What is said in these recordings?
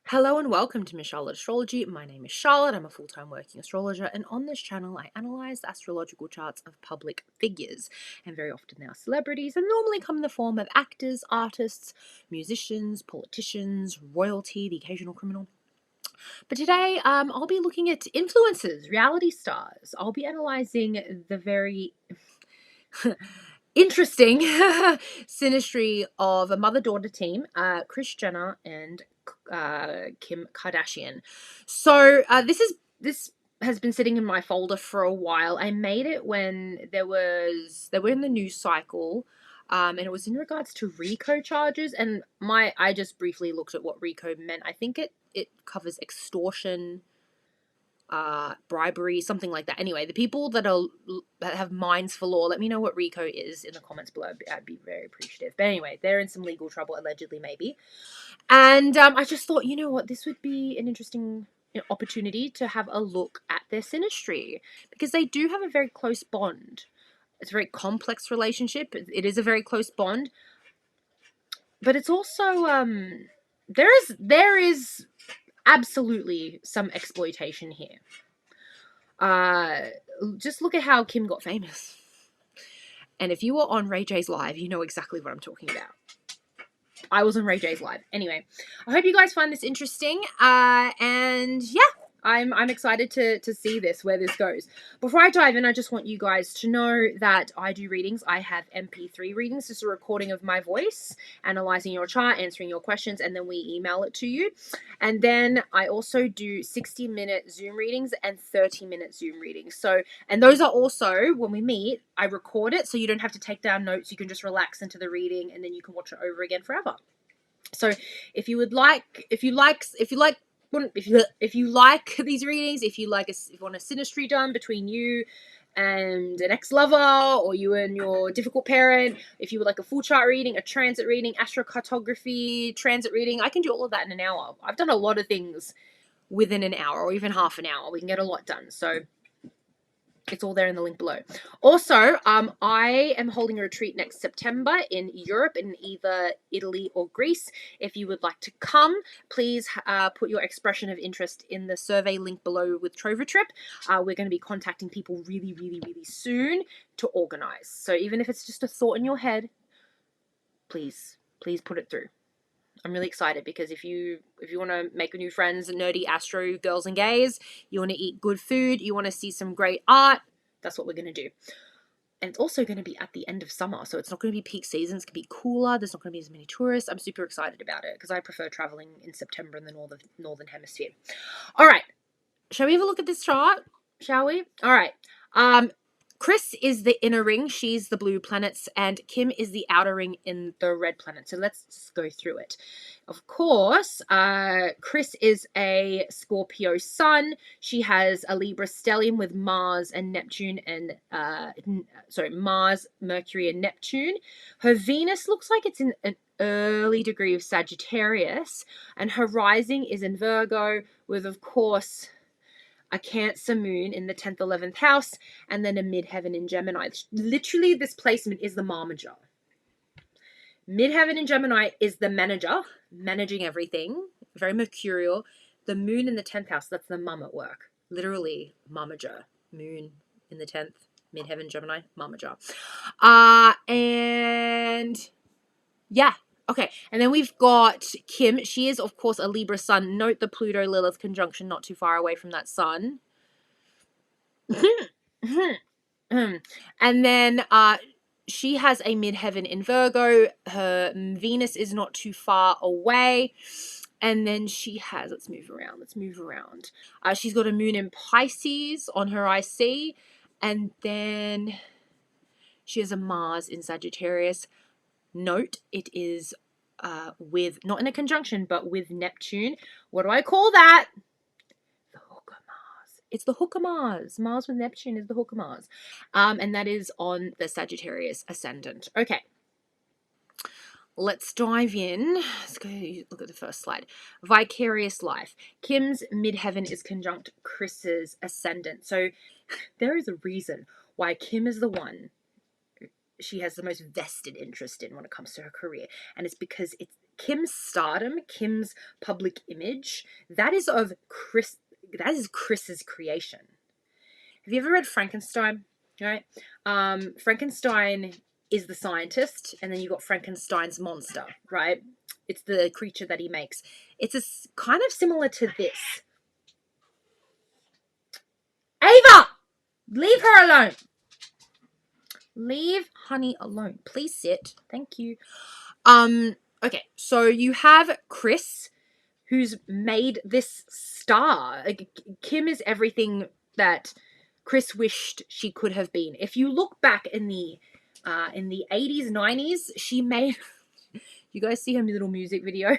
Hello and welcome to Miss Charlotte Astrology. My name is Charlotte. I'm a full-time working astrologer, and on this channel I analyze the astrological charts of public figures, and very often they are celebrities and normally come in the form of actors, artists, musicians, politicians, royalty, the occasional criminal. But today I'll be looking at influencers, reality stars. I'll be analyzing the very interesting synastry of a mother-daughter team, Kris Jenner and Kim Kardashian. So this has been sitting in my folder for a while. I made it when they were in the news cycle, and it was in regards to RICO charges. And I just briefly looked at what RICO meant. I think it covers extortion, bribery, something like that. Anyway, the people that have minds for law, let me know what RICO is in the comments below. I'd be very appreciative. But anyway, they're in some legal trouble, allegedly, maybe. And I just thought, you know what, this would be an interesting opportunity to have a look at their synastry, because they do have a very close bond. It's a very complex relationship. It is a very close bond, but it's also there is absolutely some exploitation here. Just look at how Kim got famous. And if you were on Ray J's live, you know exactly what I'm talking about. I was on Ray J's live. Anyway, I hope you guys find this interesting. And yeah, I'm excited to see where this goes. Before I dive in, I just want you guys to know that I do readings. I have MP3 readings. This is a recording of my voice, analyzing your chart, answering your questions, and then we email it to you. And then I also do 60-minute Zoom readings and 30-minute Zoom readings. So, and those are also, when we meet, I record it so you don't have to take down notes. You can just relax into the reading and then you can watch it over again forever. So if you like these readings, if you want a synastry done between you and an ex-lover, or you and your difficult parent, if you would like a full chart reading, a transit reading, astrocartography, transit reading, I can do all of that in an hour. I've done a lot of things within an hour or even half an hour. We can get a lot done. So it's all there in the link below. Also, I am holding a retreat next September in Europe, in either Italy or Greece. If you would like to come, please put your expression of interest in the survey link below with Trover Trip. We're going to be contacting people really, really, really soon to organize. So even if it's just a thought in your head, please put it through. I'm really excited because if you want to make new friends, nerdy astro girls and gays, you want to eat good food, you want to see some great art, that's what we're going to do. And it's also going to be at the end of summer, so it's not going to be peak season. It's going to be cooler. There's not going to be as many tourists. I'm super excited about it because I prefer traveling in September in the northern hemisphere. All right, shall we have a look at this chart? Shall we? All right. Kris is the inner ring. She's the blue planets, and Kim is the outer ring in the red planet. So let's just go through it. Of course, Kris is a Scorpio sun. She has a Libra stellium with Mars and Neptune and Mars, Mercury, and Neptune. Her Venus looks like it's in an early degree of Sagittarius, and her rising is in Virgo with, of course, a Cancer moon in the 10th, 11th house, and then a midheaven in Gemini. Literally, this placement is the marmager. Midheaven in Gemini is the manager, managing everything, very mercurial. The moon in the 10th house, that's the mum at work. Literally, marmager. Moon in the 10th, midheaven Gemini, marmager. And yeah. Okay, and then we've got Kim. She is, of course, a Libra sun. Note the Pluto-Lilith conjunction not too far away from that sun. And then she has a midheaven in Virgo. Her Venus is not too far away. And then she has, let's move around. She's got a moon in Pisces on her IC. And then she has a Mars in Sagittarius. Note, it is with, not in a conjunction, but with Neptune. What do I call that? The hooker Mars. It's the hooker Mars. Mars with Neptune is the hooker Mars. And that is on the Sagittarius ascendant. Okay. Let's dive in. Let's go look at the first slide. Vicarious life. Kim's midheaven is conjunct Kris's ascendant. So there is a reason why Kim is the one she has the most vested interest in when it comes to her career, and it's because Kim's stardom, Kim's public image, that is of Kris. That is Kris's creation. Have you ever read Frankenstein? Right? Frankenstein is the scientist, and then you got Frankenstein's monster, right? It's the creature that he makes. It's kind of similar to this. Ava! Leave her alone! Leave honey alone. Please sit. Thank you. Okay, so you have Kris, who's made this star. Kim is everything that Kris wished she could have been. If you look back in the 80s, 90s, she made... You guys see her little music video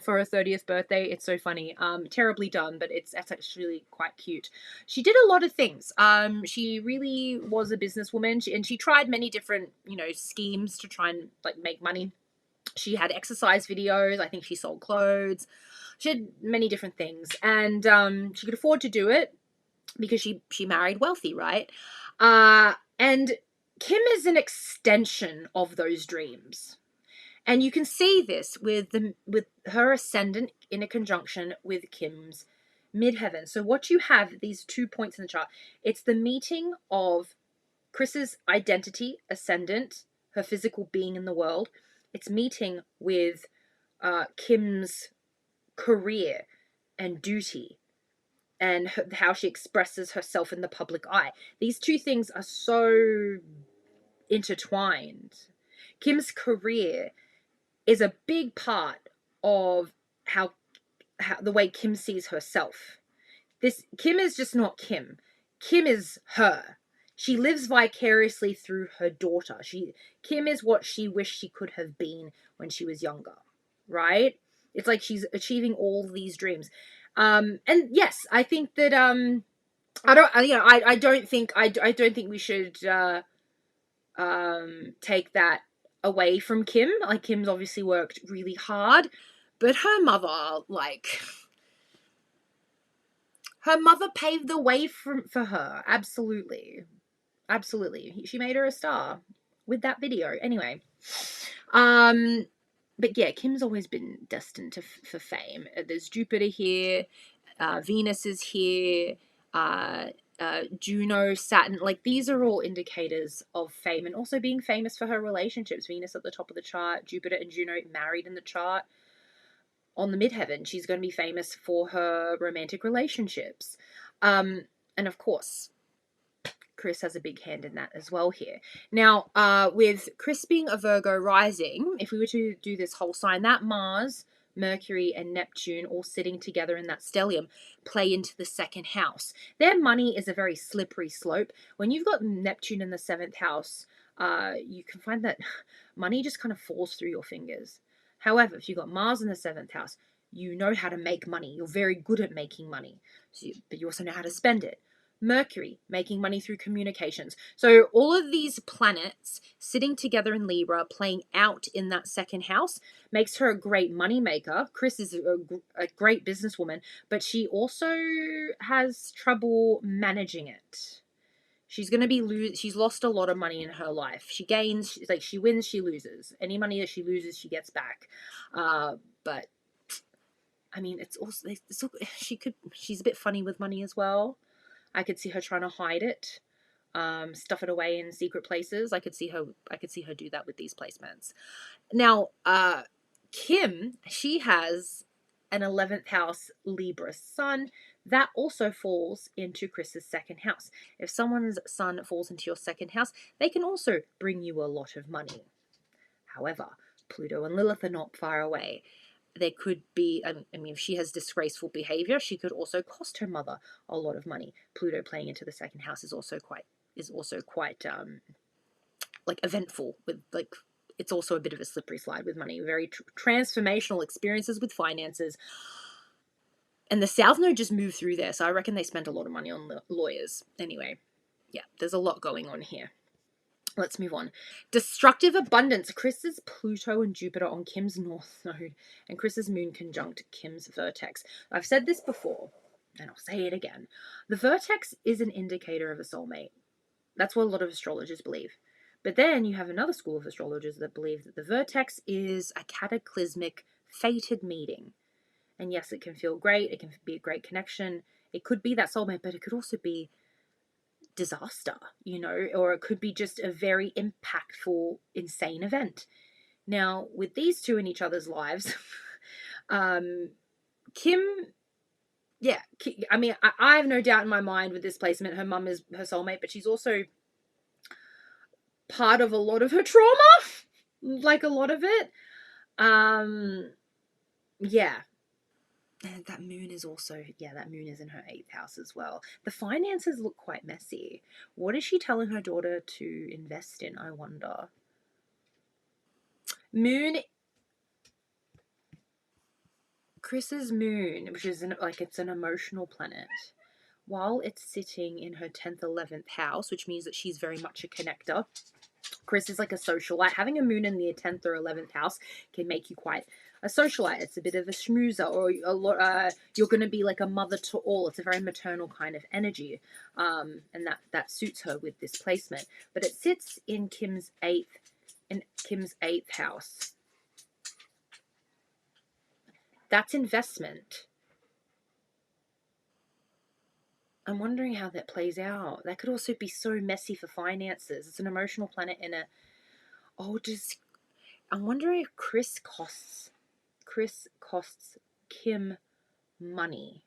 for her 30th birthday? It's so funny. Terribly done, but that's actually quite cute. She did a lot of things. She really was a businesswoman, and she tried many different, schemes to try and like make money. She had exercise videos. I think she sold clothes. She had many different things, and she could afford to do it because she married wealthy, right? And Kim is an extension of those dreams. And you can see this with her ascendant in a conjunction with Kim's midheaven. So what you have, these 2 points in the chart, it's the meeting of Kris's identity, ascendant, her physical being in the world. It's meeting with Kim's career and duty and how she expresses herself in the public eye. These two things are so intertwined. Kim's career is a big part of how the way Kim sees herself. Kim is just not Kim. Kim is her. She lives vicariously through her daughter. Kim is what she wished she could have been when she was younger, right? It's like she's achieving all these dreams. And yes, I think that I don't think we should take that away from Kim. Like, Kim's obviously worked really hard, but her mother paved the way for her. Absolutely. She made her a star with that video. Anyway, but yeah, Kim's always been destined for fame. There's Jupiter here, Venus is here, Juno, Saturn, like these are all indicators of fame, and also being famous for her relationships. Venus at the top of the chart, Jupiter and Juno married in the chart. On the midheaven, she's going to be famous for her romantic relationships. And of course, Kris has a big hand in that as well here. Now, with Kris being a Virgo rising, if we were to do this whole sign, that Mars, Mercury, and Neptune all sitting together in that stellium play into the second house. Their money is a very slippery slope. When you've got Neptune in the 7th house, you can find that money just kind of falls through your fingers. However, if you've got Mars in the 7th house, you know how to make money. You're very good at making money, but you also know how to spend it. Mercury, making money through communications. So all of these planets sitting together in Libra, playing out in that second house, makes her a great money maker. Kris is a great businesswoman, but she also has trouble managing it. She's going to be she's lost a lot of money in her life. She gains, she wins, she loses. Any money that she loses, she gets back. But I mean, she's a bit funny with money as well. I could see her trying to hide it, stuff it away in secret places. I could see her do that with these placements. Now, Kim, she has an 11th house Libra sun. That also falls into Kris's second house. If someone's sun falls into your second house, they can also bring you a lot of money. However, Pluto and Lilith are not far away. There could be, if she has disgraceful behavior, she could also cost her mother a lot of money. Pluto playing into the second house is also quite eventful with it's also a bit of a slippery slide with money. Very transformational experiences with finances. And the South Node just moved through there, so I reckon they spent a lot of money on the lawyers. Anyway, yeah, there's a lot going on here. Let's move on. Destructive abundance. Kris's Pluto and Jupiter on Kim's North Node, and Kris's Moon conjunct Kim's vertex. I've said this before, and I'll say it again. The vertex is an indicator of a soulmate. That's what a lot of astrologers believe. But then you have another school of astrologers that believe that the vertex is a cataclysmic, fated meeting. And yes, it can feel great. It can be a great connection. It could be that soulmate, but it could also be disaster, or it could be just a very impactful, insane event. Now, with these two in each other's lives, Kim, yeah, I mean, I have no doubt in my mind with this placement, her mum is her soulmate, but she's also part of a lot of her trauma, like a lot of it. Yeah. And that moon is also, that moon is in her 8th house as well. The finances look quite messy. What is she telling her daughter to invest in, I wonder? Moon, Kris's moon, which is it's an emotional planet, while it's sitting in her 10th, 11th house, which means that she's very much a connector. Kris is like a socialite. Having a moon in the 10th or 11th house can make you quite a socialite. It's a bit of a schmoozer, or you're going to be like a mother to all. It's a very maternal kind of energy, and that suits her with this placement. But it sits in Kim's 8th house. That's investment. I'm wondering how that plays out. That could also be so messy for finances. It's an emotional planet in a. I'm wondering if Kris costs Kim money.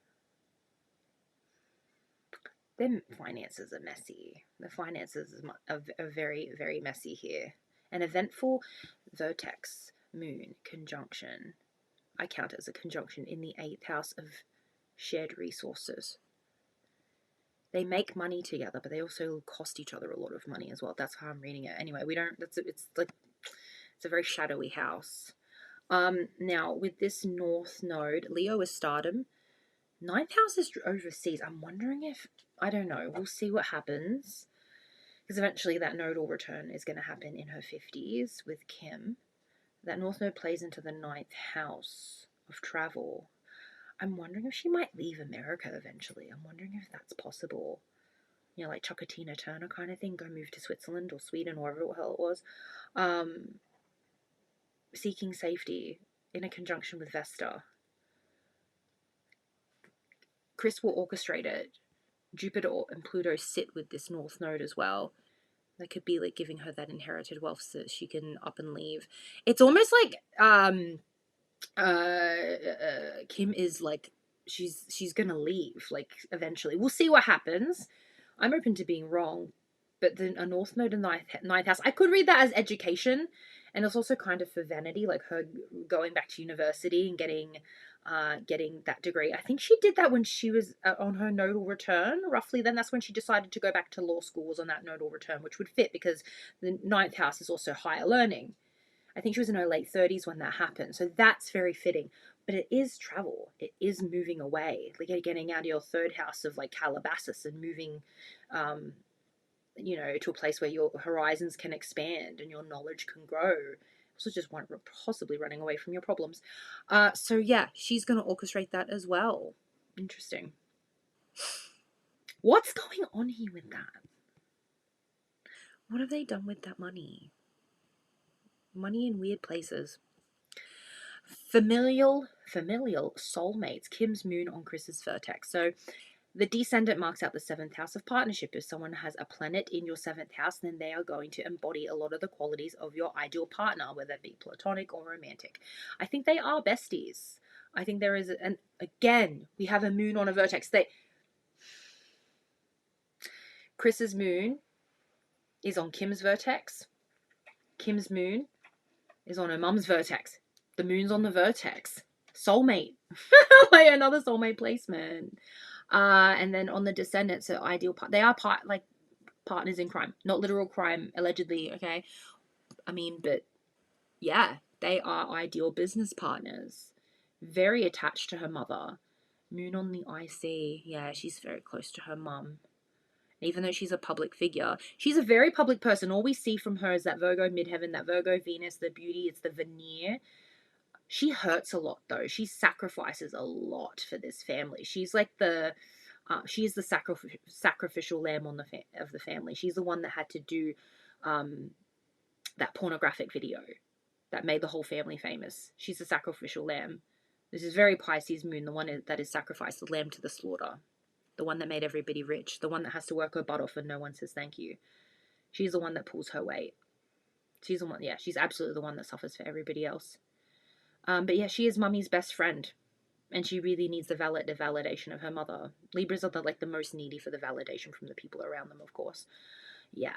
Their finances are messy. The finances are very, very messy here. An eventful vertex moon conjunction. I count it as a conjunction in the 8th house of shared resources. They make money together, but they also cost each other a lot of money as well. That's how I'm reading it. Anyway, it's a very shadowy house. Now with this North node, Leo is stardom. 9th house is overseas. I'm wondering if, I don't know, we'll see what happens. Because eventually that nodal return is going to happen in her 50s with Kim. That North node plays into the 9th house of travel. I'm wondering if she might leave America eventually. I'm wondering if that's possible. Like Chuckatina Turner kind of thing. Go move to Switzerland or Sweden or wherever the hell it was. Seeking safety in a conjunction with Vesta. Kris will orchestrate it. Jupiter and Pluto sit with this North node as well. That could be like giving her that inherited wealth so that she can up and leave. It's almost like Kim is like she's gonna leave like eventually. We'll see what happens. I'm open to being wrong, but then a North node in ninth house, I could read that as education, and it's also kind of for vanity, like her going back to university and getting that degree. I think she did that when she was on her nodal return, roughly. Then that's when she decided to go back to law school, was on that nodal return, which would fit because the 9th house is also higher learning. I think she was in her late 30s when that happened. So that's very fitting. But it is travel. It is moving away. Like getting out of your 3rd house of like Calabasas and moving, to a place where your horizons can expand and your knowledge can grow. Also just possibly running away from your problems. So yeah, she's going to orchestrate that as well. Interesting. What's going on here with that? What have they done with that money? Money in weird places. Familial soulmates. Kim's moon on Kris's vertex. So the descendant marks out the 7th house of partnership. If someone has a planet in your 7th house, then they are going to embody a lot of the qualities of your ideal partner, whether it be platonic or romantic. I think they are besties. I think there is again, we have a moon on a vertex. Kris's moon is on Kim's vertex. Kim's moon is on her mum's vertex. The moon's on the vertex. Soulmate. Like another soulmate placement. And then on the descendants, so ideal they are partners in crime, not literal crime, allegedly. Okay, I mean, but yeah, they are ideal business partners. Very attached to her mother. Moon on the IC. Yeah, she's very close to her mum. Even though she's a public figure, she's a very public person. All we see from her is that Virgo midheaven, that Virgo Venus, the beauty, it's the veneer. She hurts a lot though. She sacrifices a lot for this family. She's like she is the sacrificial lamb of the family. She's the one that had to do that pornographic video that made the whole family famous. She's the sacrificial lamb. This is very Pisces moon, the one that is sacrificed, the lamb to the slaughter. The one that made everybody rich. The one that has to work her butt off and no one says thank you. She's the one that pulls her weight. She's the one, yeah, she's absolutely the one that suffers for everybody else. But yeah, she is mummy's best friend. And she really needs the validation of her mother. Libras are the most needy for the validation from the people around them, of course. Yeah.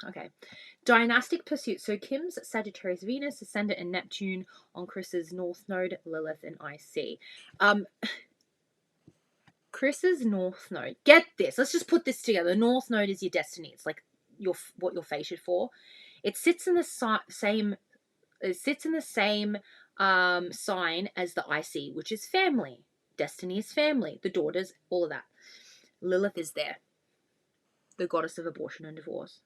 Okay. Dynastic pursuit. So Kim's Sagittarius Venus, Ascendant and Neptune on Kris's North Node, Lilith and IC. Kris's North Node. Get this. Let's just put this together. North Node is your destiny. It's like what you're fated for. It sits in the same sign as the IC, which is family. Destiny is family. The daughters, all of that. Lilith is there. The goddess of abortion and divorce.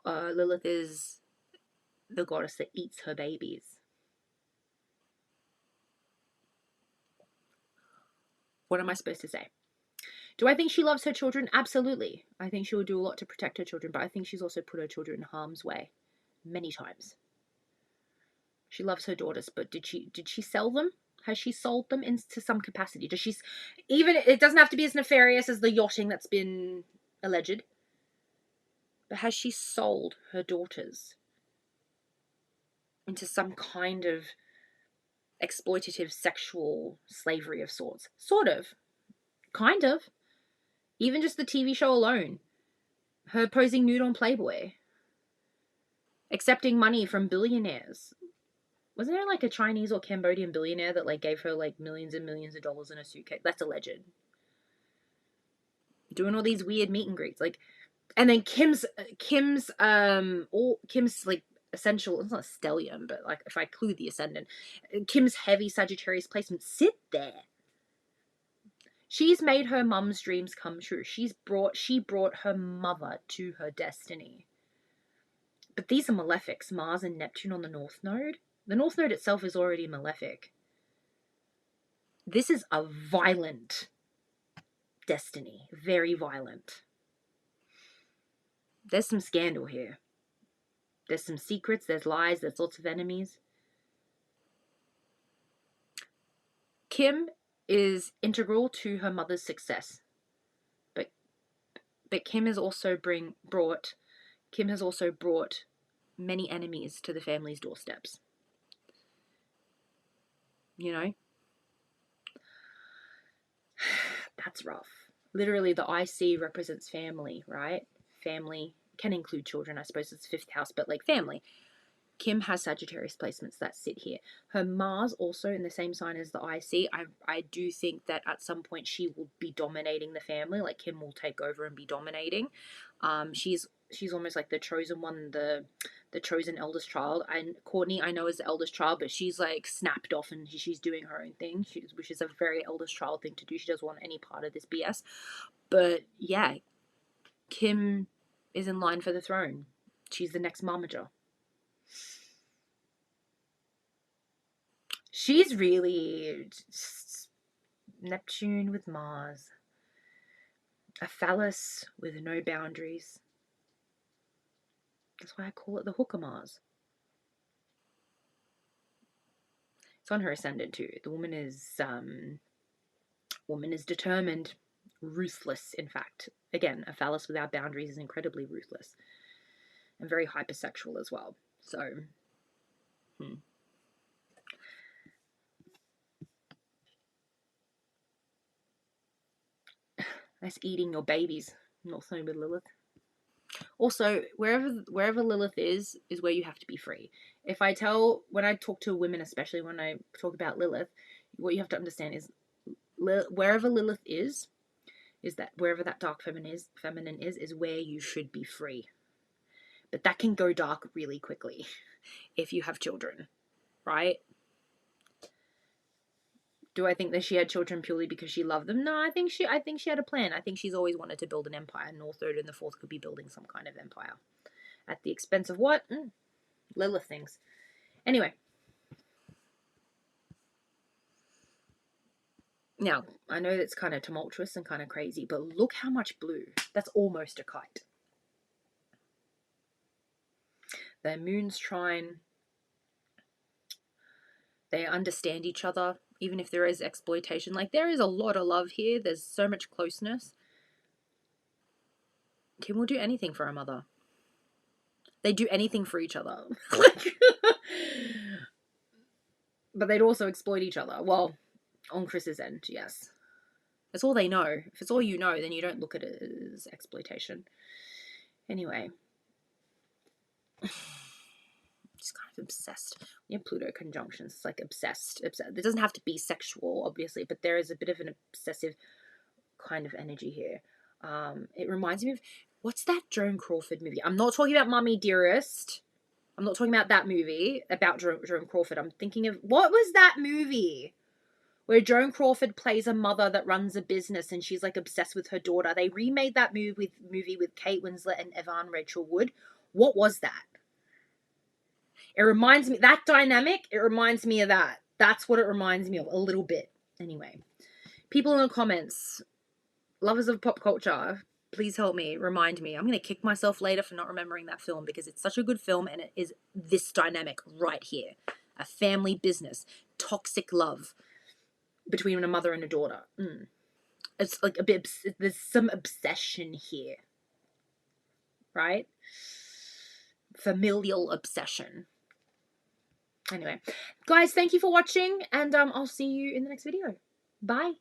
Lilith is the goddess that eats her babies. What am I supposed to say? Do I think she loves her children? Absolutely. I think she will do a lot to protect her children, but I think she's also put her children in harm's way many times. She loves her daughters, but did she sell them? Has she sold them into some capacity? Does she, even, it doesn't have to be as nefarious as the yachting that's been alleged, but has she sold her daughters into some kind of exploitative sexual slavery of sorts? Sort of. Kind of. Even just the TV show alone. Her posing nude on Playboy. Accepting money from billionaires. Wasn't there like a Chinese or Cambodian billionaire that like gave her like millions and millions of dollars in a suitcase? That's alleged. Doing all these weird meet and greets. Like, and then Kim's like essential, it's not a stellium, but like if I include the ascendant, Kim's heavy Sagittarius placement sit there. She's made her mum's dreams come true. She brought her mother to her destiny. But these are malefics, Mars and Neptune on the North Node. The North Node itself is already malefic. This is a violent destiny. Very violent. There's some scandal here. There's some secrets, there's lies, there's lots of enemies. Kim is integral to her mother's success. But Kim has also brought many enemies to the family's doorsteps. You know? That's rough. Literally, the IC represents family, right? Family can include children, I suppose it's 5th house, but like family. Kim has Sagittarius placements that sit here. Her Mars also in the same sign as the IC. I do think that at some point she will be dominating the family. Like Kim will take over and be dominating. She's almost like the chosen one, the chosen eldest child. And Courtney, I know, is the eldest child, but she's like snapped off and she's doing her own thing, which is a very eldest child thing to do. She doesn't want any part of this BS. But yeah, Kim is in line for the throne. She's the next momager. She's really Neptune with Mars. A phallus with no boundaries. That's why I call it the hooker Mars. It's on her ascendant too. The woman is determined, ruthless, in fact. Again, a phallus without boundaries is incredibly ruthless. And very hypersexual as well. So, That's eating your babies. Not something with Lilith. Also, wherever Lilith is where you have to be free. When I talk to women, especially when I talk about Lilith, what you have to understand is wherever Lilith is that wherever that dark feminine is where you should be free. But that can go dark really quickly if you have children, right? Do I think that she had children purely because she loved them? No, I think she had a plan. I think she's always wanted to build an empire. North Node and the 4th could be building some kind of empire. At the expense of what? Lilith things. Anyway. Now, I know that's kind of tumultuous and kind of crazy, but look how much blue. That's almost a kite. Their moons trine. They understand each other, even if there is exploitation. Like, there is a lot of love here. There's so much closeness. Kim will do anything for her mother. They do anything for each other. But they'd also exploit each other. Well, on Kris's end, yes. That's all they know. If it's all you know, then you don't look at it as exploitation. Anyway. Just kind of obsessed. You have Pluto conjunctions. It's like obsessed. It doesn't have to be sexual, obviously, but there is a bit of an obsessive kind of energy here. It reminds me of, what's that Joan Crawford movie? I'm not talking about Mummy Dearest. I'm not talking about that movie about Joan Crawford. I'm thinking of, what was that movie where Joan Crawford plays a mother that runs a business and she's like obsessed with her daughter? They remade that movie with Kate Winslet and Evan Rachel Wood. What was that? It reminds me, that dynamic, it reminds me of that. That's what it reminds me of, a little bit. Anyway, people in the comments, lovers of pop culture, please help me, remind me. I'm going to kick myself later for not remembering that film because it's such a good film and it is this dynamic right here. A family business, toxic love between a mother and a daughter. It's like a bit, there's some obsession here, right? Familial obsession. Anyway, guys, thank you for watching, and I'll see you in the next video. Bye.